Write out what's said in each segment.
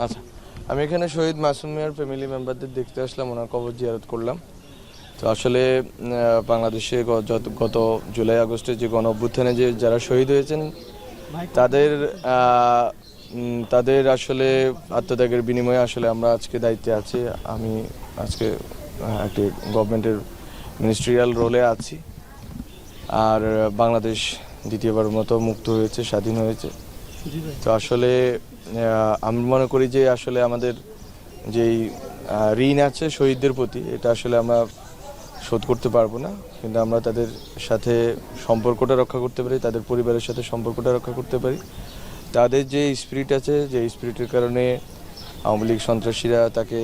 আচ্ছা, আমি এখানে শহীদ মাসুম মিয়ার ফ্যামিলি মেম্বারদের দেখতে আসলাম, ওনার কবর জিয়ারত করলাম। তো আসলে বাংলাদেশে গত জুলাই আগস্টে যে গণ অভ্যুত্থানে যে যারা শহীদ হয়েছেন তাদের তাদের আসলে আত্মত্যাগের বিনিময়ে আসলে আমরা আজকে দায়িত্বে আছি। আমি আজকে একটি গভর্নমেন্টের মিনিস্ট্রিয়াল রোলে আছি। আর বাংলাদেশ দ্বিতীয়বার মতো মুক্ত হয়েছে, স্বাধীন হয়েছে। তো আসলে আমি মনে করি যে আসলে আমাদের যেই ঋণ আছে শহীদদের প্রতি, এটা আসলে আমরা শোধ করতে পারবো না, কিন্তু আমরা তাদের সাথে সম্পর্কটা রক্ষা করতে পারি, তাদের পরিবারের সাথে সম্পর্কটা রক্ষা করতে পারি। তাদের যে স্পিরিট আছে, যে স্পিরিটের কারণে আওয়ামী লীগ সন্ত্রাসীরা তাকে,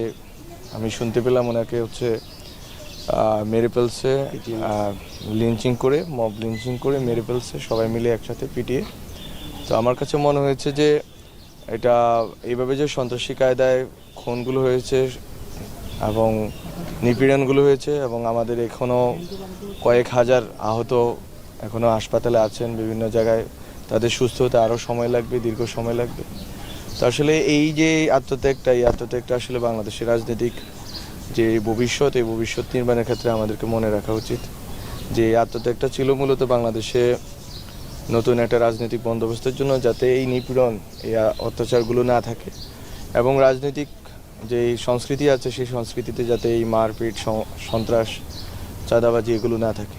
আমি শুনতে পেলাম ওনাকে হচ্ছে মেরে ফেলছে, লিঞ্চিং করে, মব লিঞ্চিং করে মেরে ফেলছে, সবাই মিলে একসাথে পিটিয়ে। তো আমার কাছে মনে হয়েছে যে এটা এইভাবে যে সন্ত্রাসী কায়দায় খুনগুলো হয়েছে এবং নিপীড়নগুলো হয়েছে, এবং আমাদের এখনও কয়েক হাজার আহত এখনও হাসপাতালে আছেন, বিভিন্ন জায়গায় তাদের সুস্থ হতে আরও সময় লাগবে, দীর্ঘ সময় লাগবে। তো আসলে এই যে আত্মত্যাগটা আসলে বাংলাদেশের রাজনৈতিক যে ভবিষ্যৎ, এই ভবিষ্যৎ নির্মাণের ক্ষেত্রে আমাদেরকে মনে রাখা উচিত যে এই আত্মত্যাগটা ছিল মূলত বাংলাদেশে নতুন একটা রাজনৈতিক বন্দোবস্তের জন্য, যাতে এই নিপীড়ন, এই অত্যাচারগুলো না থাকে, এবং রাজনৈতিক যে সংস্কৃতি আছে সেই সংস্কৃতিতে যাতে এই মারপিট, সন্ত্রাস, চাঁদাবাজি এগুলো না থাকে।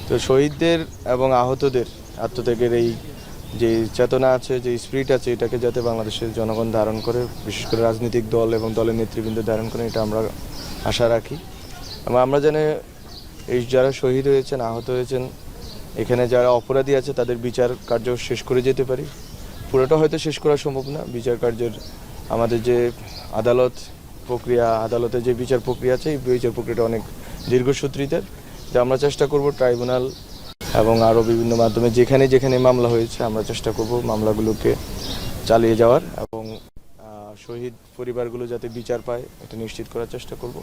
তো শহীদদের এবং আহতদের আত্মত্যাগের এই যে চেতনা আছে, যে স্পিরিট আছে, এটাকে যাতে বাংলাদেশের জনগণ ধারণ করে, বিশেষ করে রাজনৈতিক দল এবং দলের নেতৃবৃন্দ ধারণ করে, এটা আমরা আশা রাখি। এবং আমরা জানি এই যারা শহীদ হয়েছেন, আহত হয়েছেন, এখানে যারা অপরাধী আছে তাদের বিচার কার্য শেষ করে যেতে পারি। পুরোটা হয়তো শেষ করা সম্ভব না, বিচার কার্যের আমাদের যে আদালতের যে বিচার প্রক্রিয়া আছে, এই বিচার প্রক্রিয়াটা অনেক দীর্ঘসূত্রিতার। যে আমরা চেষ্টা করব ট্রাইব্যুনাল এবং আরও বিভিন্ন মাধ্যমে যেখানে যেখানে মামলা হয়েছে আমরা চেষ্টা করব মামলাগুলোকে চালিয়ে যাওয়ার, এবং শহীদ পরিবারগুলো যাতে বিচার পায় এটা নিশ্চিত করার চেষ্টা করব।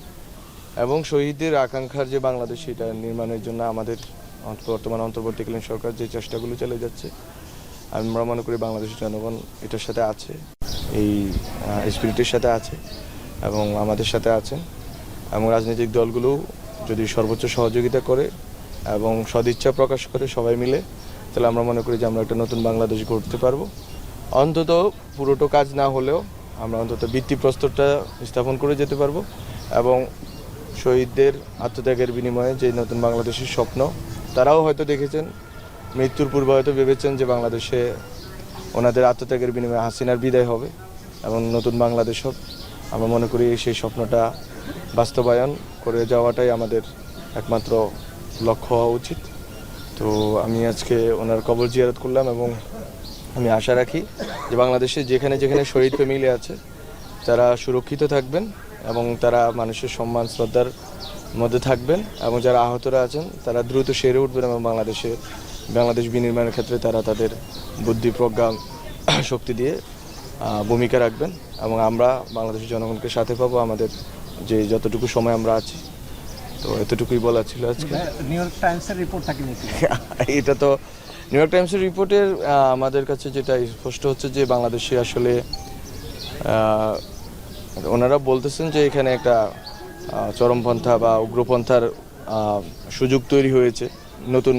এবং শহীদদের আকাঙ্ক্ষার যে বাংলাদেশ, সেটা নির্মাণের জন্য আমাদের বর্তমান অন্তর্বর্তীকালীন সরকার যে চেষ্টাগুলো চালিয়ে যাচ্ছে, আমরা মনে করি বাংলাদেশের জনগণ এটার সাথে আছে, এই স্পিরিটের সাথে আছে এবং আমাদের সাথে আছেন। এবং রাজনৈতিক দলগুলো যদি সর্বোচ্চ সহযোগিতা করে এবং সদিচ্ছা প্রকাশ করে সবাই মিলে, তাহলে আমরা মনে করি যে আমরা একটা নতুন বাংলাদেশ গড়তে পারবো। অন্তত পুরোটো কাজ না হলেও আমরা অন্তত ভিত্তিপ্রস্তরটা স্থাপন করে যেতে পারবো, এবং শহীদদের আত্মত্যাগের বিনিময়ে যে নতুন বাংলাদেশের স্বপ্ন, তারাও হয়তো দেখেছেন, মৃত্যুর পূর্বে হয়তো ভেবেছেন যে বাংলাদেশে ওনাদের আত্মত্যাগের বিনিময়ে হাসিনার বিদায় হবে এবং নতুন বাংলাদেশ হবে। আমরা মনে করি সেই স্বপ্নটা বাস্তবায়ন করে যাওয়াটাই আমাদের একমাত্র লক্ষ্য হওয়া উচিত। তো আমি আজকে ওনার কবর জিয়ারত করলাম, এবং আমি আশা রাখি যে বাংলাদেশে যেখানে যেখানে শহীদ ফ্যামিলি আছে তারা সুরক্ষিত থাকবেন এবং তারা মানুষের সম্মান শ্রদ্ধার মধ্যে থাকবেন, এবং যারা আহতরা আছেন তারা দ্রুত সেরে উঠবেন এবং বাংলাদেশ বিনির্মাণের ক্ষেত্রে তারা তাদের বুদ্ধি, প্রজ্ঞা, শক্তি দিয়ে ভূমিকা রাখবেন। এবং আমরা বাংলাদেশের জনগণকে সাথে পাবো আমাদের যে যতটুকু সময় আমরা আছি। তো এতটুকুই বলা ছিল আজকে। নিউ ইয়র্ক টাইমসের রিপোর্টটা কি এটা তো নিউ ইয়র্ক টাইমসের রিপোর্টের আমাদের কাছে যেটা স্পষ্ট হচ্ছে যে বাংলাদেশে আসলে ওনারা বলতেছেন যে এখানে একটা চরমপন্থা বা উগ্রপন্থার সুযোগ তৈরি হয়েছে নতুন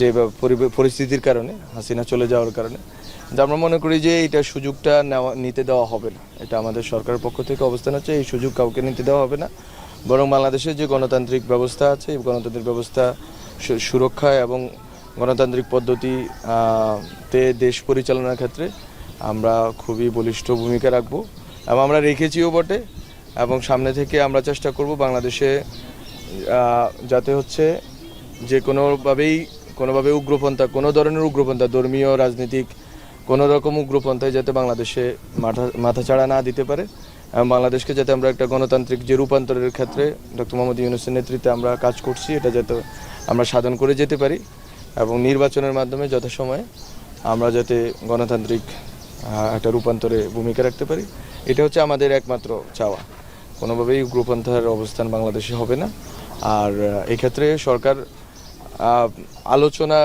যে পরিস্থিতির কারণে, হাসিনা চলে যাওয়ার কারণে। যা আমরা মনে করি যে এটা সুযোগটা নিতে দেওয়া হবে না। এটা আমাদের সরকারের পক্ষ থেকে অবস্থান হচ্ছে, এই সুযোগ কাউকে নিতে দেওয়া হবে না, বরং বাংলাদেশের যে গণতান্ত্রিক ব্যবস্থা আছে, এই গণতান্ত্রিক ব্যবস্থা সুরক্ষা এবং গণতান্ত্রিক পদ্ধতিতে দেশ পরিচালনার ক্ষেত্রে আমরা খুবই বলিষ্ঠ ভূমিকা রাখবো, এবং আমরা রেখেছিও বটে। এবং সামনে থেকে আমরা চেষ্টা করব বাংলাদেশে যাতে হচ্ছে যে কোনোভাবে উগ্রপন্থা, কোনো ধরনের উগ্রপন্থা, ধর্মীয়, রাজনীতিক কোনো রকম উগ্রপন্থায় যাতে বাংলাদেশে মাথাচাড়া না দিতে পারে, এবং বাংলাদেশকে যাতে আমরা একটা গণতান্ত্রিক যে রূপান্তরের ক্ষেত্রে ডক্টর মোহাম্মদ ইউনূসের নেতৃত্বে আমরা কাজ করছি, এটা যাতে আমরা সাধন করে যেতে পারি, এবং নির্বাচনের মাধ্যমে যথাসময়ে আমরা যাতে গণতান্ত্রিক একটা রূপান্তরে ভূমিকা রাখতে পারি, এটা হচ্ছে আমাদের একমাত্র চাওয়া। কোনোভাবেই উগ্রপন্থার অবস্থান বাংলাদেশে হবে না। আর এক্ষেত্রে সরকার আলোচনা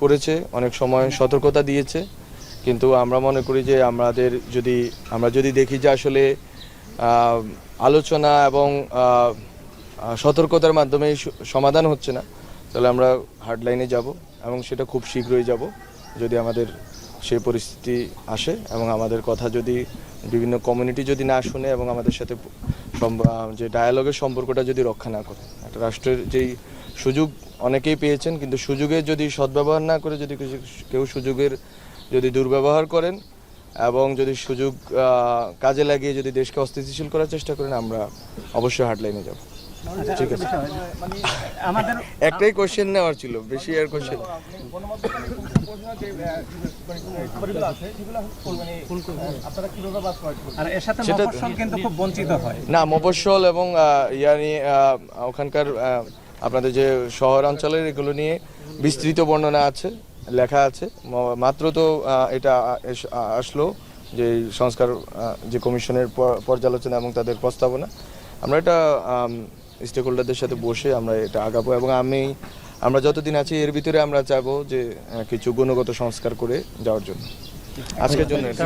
করেছে, অনেক সময় সতর্কতা দিয়েছে, কিন্তু আমরা মনে করি যে আমরা যদি দেখি যে আসলে আলোচনা এবং সতর্কতার মাধ্যমে সমাধান হচ্ছে না, তাহলে আমরা হার্ডলাইনে যাব এবং সেটা খুব শীঘ্রই যাব যদি আমাদের সেই পরিস্থিতি আসে এবং আমাদের কথা যদি বিভিন্ন কমিউনিটি যদি না শুনে এবং আমাদের সাথে যে ডায়ালগের সম্পর্কটা যদি রক্ষা না করে। একটা রাষ্ট্রের যেই সুযোগ অনেকেই পেয়েছেন, কিন্তু সুযোগের যদি সদ্ব্যবহার না করে যদি কেউ সুযোগের যদি দুর্ব্যবহার করেন এবং যদি সুযোগ কাজে লাগিয়ে যদি দেশকে অস্থিতিশীল করার চেষ্টা করেন, আমরা অবশ্যই হার্ডলাইনে যাব। ঠিক আছে, আমাদের একটাই কোশ্চেন নেওয়ার ছিল, বেশি আর কোশ্চেন আর এর সাথে সেটা- মফস্বল কিন্তু খুব বঞ্চিত হয়। না, মফস্বল এবং ওখানকার আপনাদের যে শহর অঞ্চলের এগুলো নিয়ে বিস্তৃত বর্ণনা আছে, লেখা আছে। মাত্র তো এটা আসলো যে সংস্কার যে কমিশনের পর্যালোচনা এবং তাদের প্রস্তাবনা, আমরা এটা স্টেক হোল্ডারদের সাথে বসে আমরা এটা আগাবো এবং আমরা যতদিন আছি এর ভিতরে আমরা চাইবো যে কিছু গুণগত সংস্কার করে যাওয়ার জন্য। আজকের জন্য এটা।